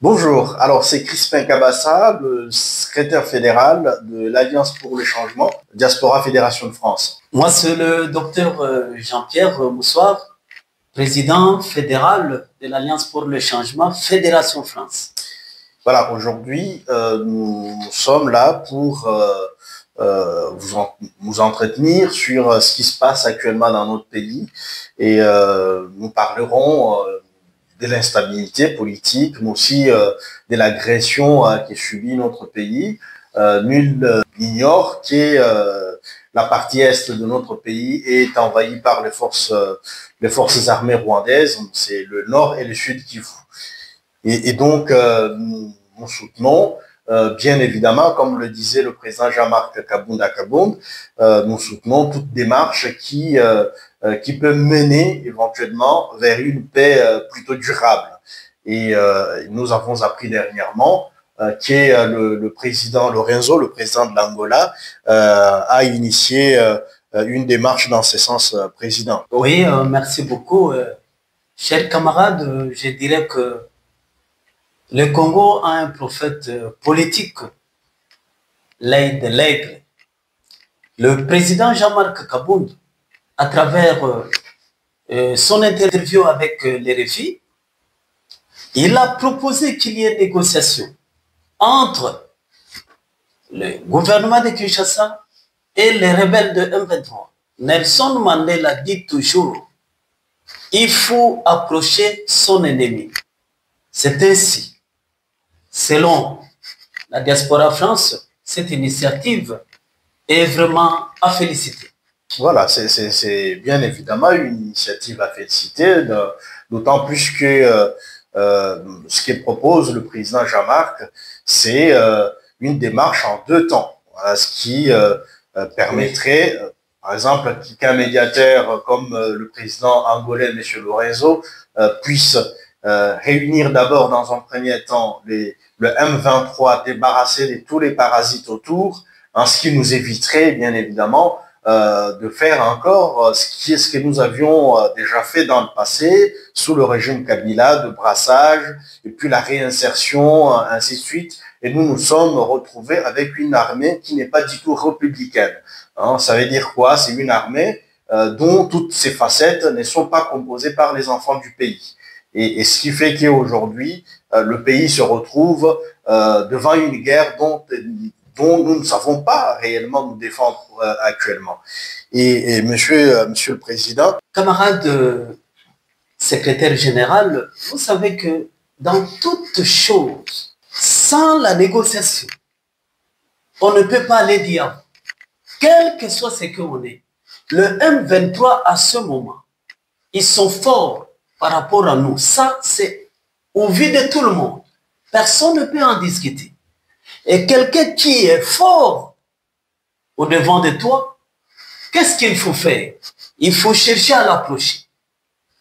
Bonjour, alors c'est Crispin Cabassa, le secrétaire fédéral de l'Alliance pour le changement, Diaspora Fédération de France. Moi, c'est le docteur Jean-Pierre Moussoir, président fédéral de l'Alliance pour le changement, Fédération France. Voilà, aujourd'hui, nous sommes là pour vous entretenir sur ce qui se passe actuellement dans notre pays et nous parlerons de l'instabilité politique, mais aussi de l'agression qui subit notre pays. Nul n'ignore que la partie est de notre pays est envahie par les forces armées rwandaises. C'est le nord et le sud Kivu. Et donc, nous soutenons, bien évidemment, comme le disait le président Jean-Marc Kabunda Kabound, nous soutenons toute démarche qui peut mener éventuellement vers une paix plutôt durable. Et nous avons appris dernièrement que le président Lorenzo, le président de l'Angola, a initié une démarche dans ce sens, président. Oui, merci beaucoup. Chers camarades, je dirais que le Congo a un prophète politique, l'œil de l'aigle. Le président Jean-Marc Kabound, à travers son interview avec les RFI, il a proposé qu'il y ait négociation entre le gouvernement de Kinshasa et les rebelles de M23. Nelson Mandela dit toujours, il faut approcher son ennemi. C'est ainsi. Selon la Diaspora France, cette initiative est vraiment à féliciter. Voilà, c'est bien évidemment une initiative à féliciter, d'autant plus que ce que propose le président Jean-Marc, c'est une démarche en deux temps. Voilà, ce qui permettrait, par exemple, qu'un médiateur comme le président angolais, M. Lorenzo, puisse réunir d'abord dans un premier temps le M23, débarrasser de tous les parasites autour, en ce qui nous éviterait, bien évidemment, de faire encore ce que nous avions déjà fait dans le passé, sous le régime Kabila, de brassage, et puis la réinsertion, ainsi de suite. Et nous nous sommes retrouvés avec une armée qui n'est pas du tout républicaine. Hein, ça veut dire quoi? C'est une armée dont toutes ces facettes ne sont pas composées par les enfants du pays. Et ce qui fait qu'aujourd'hui, le pays se retrouve devant une guerre dont nous ne savons pas réellement nous défendre actuellement. Et monsieur le Président. Camarade secrétaire général, vous savez que dans toute chose, sans la négociation, on ne peut pas aller dire, quel que soit ce qu'on est. Le M23 à ce moment, ils sont forts par rapport à nous. Ça, c'est au vu de tout le monde. Personne ne peut en discuter. Et quelqu'un qui est fort au devant de toi, qu'est-ce qu'il faut faire? Il faut chercher à l'approcher.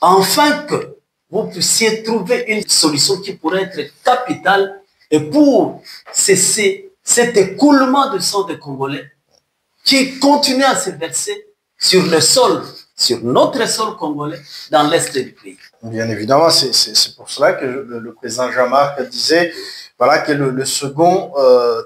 Afin que vous puissiez trouver une solution qui pourrait être capitale et pour cesser cet écoulement de sang de Congolais qui continue à se verser sur le sol, sur notre sol congolais, dans l'est du pays. Bien évidemment, c'est pour cela que le président Jean-Marc disait voilà, que le second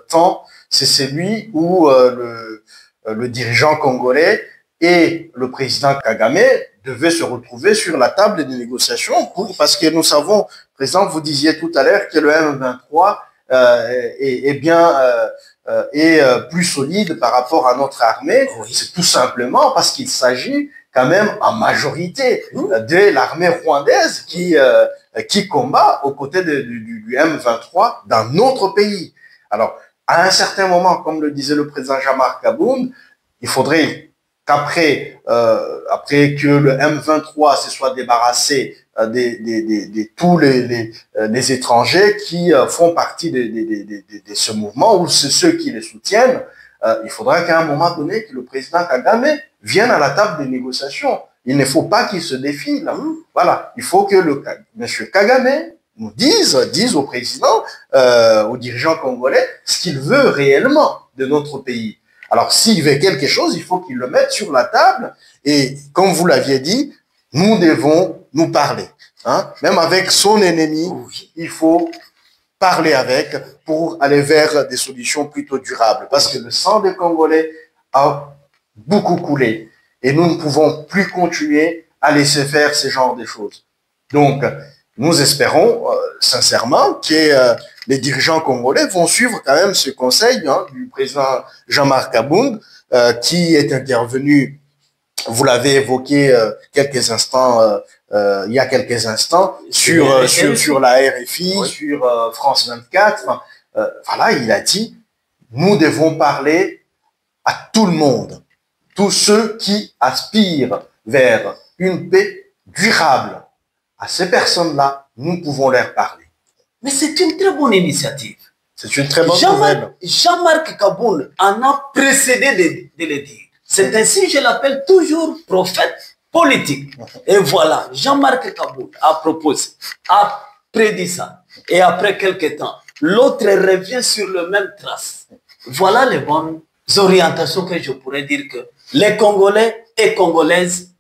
temps, c'est celui où le dirigeant congolais et le président Kagame devaient se retrouver sur la table des négociations parce que nous savons, président, vous disiez tout à l'heure que le M23 est plus solide par rapport à notre armée. Oui. C'est tout simplement parce qu'il s'agit quand même en majorité de l'armée rwandaise qui combat aux côtés du M23 dans notre pays. Alors, à un certain moment, comme le disait le président Jean-Marc Kabound, il faudrait qu'après après que le M23 se soit débarrassé de tous les étrangers qui font partie de ce mouvement ou ceux qui les soutiennent, il faudra qu'à un moment donné que le président Kagame vienne à la table des négociations. Il ne faut pas qu'il se défile. Voilà, il faut que M. Kagame nous dise au président, aux dirigeants congolais, ce qu'il veut réellement de notre pays. Alors, s'il veut quelque chose, il faut qu'il le mette sur la table. Et comme vous l'aviez dit, nous devons nous parler. Hein? Même avec son ennemi, il faut parler avec pour aller vers des solutions plutôt durables. Parce que le sang des Congolais a beaucoup coulé et nous ne pouvons plus continuer à laisser faire ce genre de choses. Donc, nous espérons sincèrement que les dirigeants congolais vont suivre quand même ce conseil du président Jean-Marc Kabound qui est intervenu, vous l'avez évoqué quelques instants, il y a quelques instants, sur la RFI, oui, sur France 24. Voilà, il a dit, nous devons parler à tout le monde, tous ceux qui aspirent vers une paix durable. À ces personnes-là, nous pouvons leur parler. Mais c'est une très bonne initiative. C'est une très bonne nouvelle. Jean-Marc Kabound en a précédé de le dire. C'est ainsi, je l'appelle toujours prophète politique. Et voilà, Jean-Marc Kabound a proposé, a prédit ça. Et après quelques temps, l'autre revient sur le même trace. Voilà les bonnes orientations que je pourrais dire que les Congolais et Congolaises,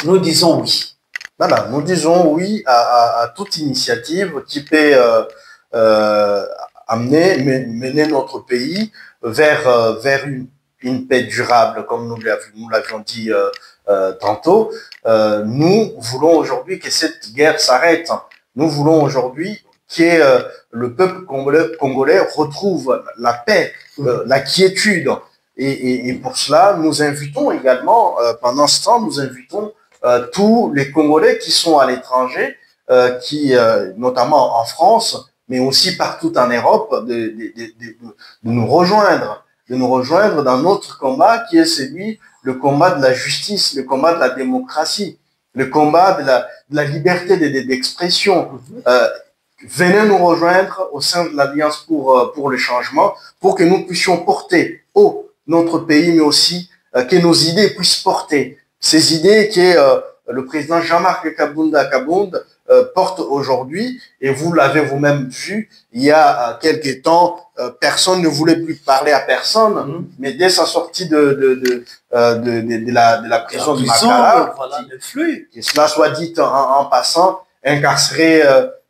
nous disons oui. Voilà, nous disons oui à toute initiative qui peut mener notre pays vers une paix durable, comme nous l'avions dit tantôt. Nous voulons aujourd'hui que cette guerre s'arrête. Nous voulons aujourd'hui que le peuple congolais retrouve la paix, la quiétude. Et pour cela, nous invitons également, pendant ce temps, nous invitons tous les Congolais qui sont à l'étranger, notamment en France, mais aussi partout en Europe, de nous rejoindre dans notre combat qui est le combat de la justice, le combat de la démocratie, le combat de la liberté d'expression. Venez nous rejoindre au sein de l'Alliance pour le changement, pour que nous puissions porter haut notre pays, mais aussi que nos idées puissent porter. Ces idées que le président Jean-Marc Kabound porte aujourd'hui, et vous l'avez vous-même vu, il y a quelques temps, personne ne voulait plus parler à personne, mais dès sa sortie de la prison de Makala, voilà, le flux. Que cela soit dit en passant, incarcéré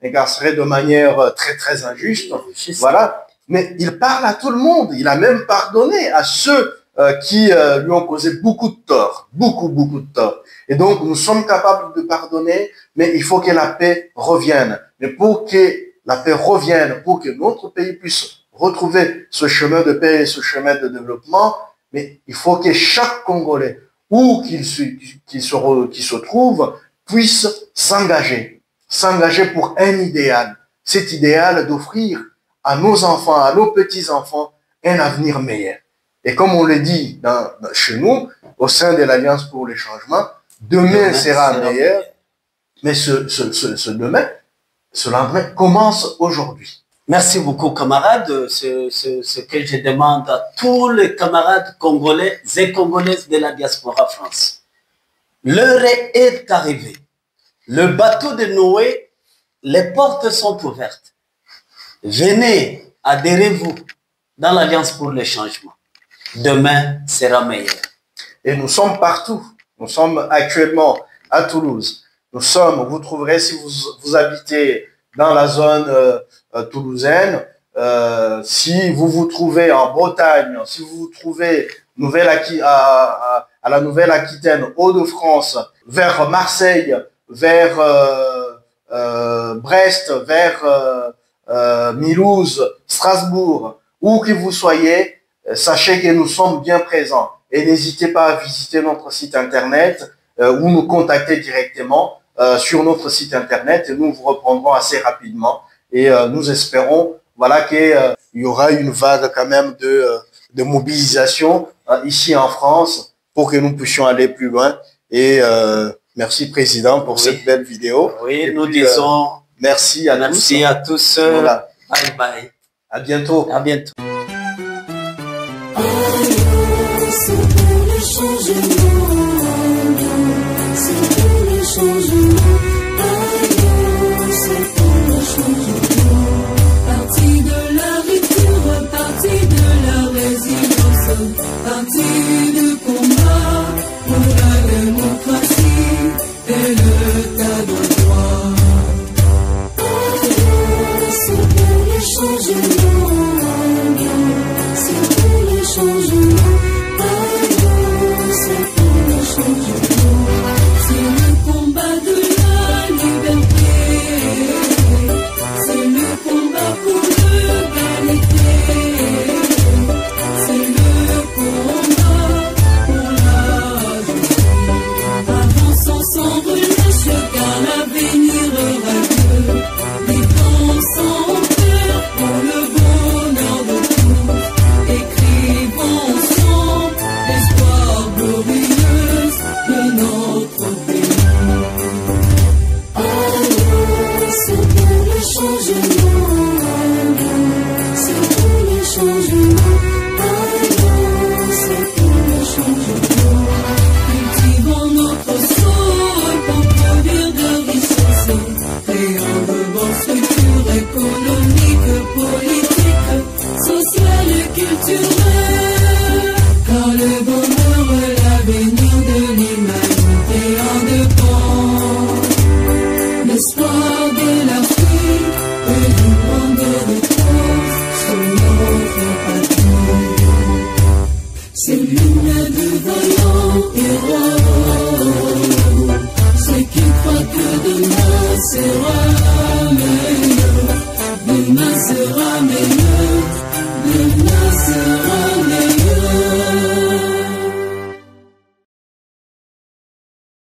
de manière très très injuste, voilà. Mais il parle à tout le monde, il a même pardonné à ceux qui lui ont causé beaucoup de tort, beaucoup de tort. Et donc, nous sommes capables de pardonner, mais il faut que la paix revienne. Mais pour que la paix revienne, pour que notre pays puisse retrouver ce chemin de paix et ce chemin de développement, mais il faut que chaque Congolais, où qu'il se trouve, puisse s'engager pour un idéal. Cet idéal d'offrir à nos enfants, à nos petits-enfants, un avenir meilleur. Et comme on le dit chez nous, au sein de l'Alliance pour le changement, demain sera meilleur, mais ce lendemain commence aujourd'hui. Merci beaucoup, camarades. Ce que je demande à tous les camarades congolais et congolaises de la diaspora France. L'heure est arrivée. Le bateau de Noé, les portes sont ouvertes. Venez, adhérez-vous dans l'Alliance pour le changement. Demain sera meilleur. Et nous sommes partout. Nous sommes actuellement à Toulouse. Vous trouverez, si vous habitez dans la zone toulousaine, si vous vous trouvez en Bretagne, si vous vous trouvez à la Nouvelle-Aquitaine, Hauts-de-France, vers Marseille, vers Brest, vers Mulhouse, Strasbourg, où que vous soyez, sachez que nous sommes bien présents. Et n'hésitez pas à visiter notre site internet ou nous contacter directement sur notre site internet et nous vous reprendrons assez rapidement. Et nous espérons voilà, qu'il y aura une vague quand même de mobilisation ici en France pour que nous puissions aller plus loin. Et merci Président pour cette belle vidéo. Oui, et nous puis, disons merci à tous. Merci à tous. Voilà. Bye bye. À bientôt. À bientôt. C'est pour le changement, c'est pour le changement, c'est pour le changement. Parti de la rupture, parti de la résilience, parti de combat pour la démocratie et l'état de droit. C'est l'une de vaillants héros. Ceux qui croient que demain sera meilleur, demain sera meilleur.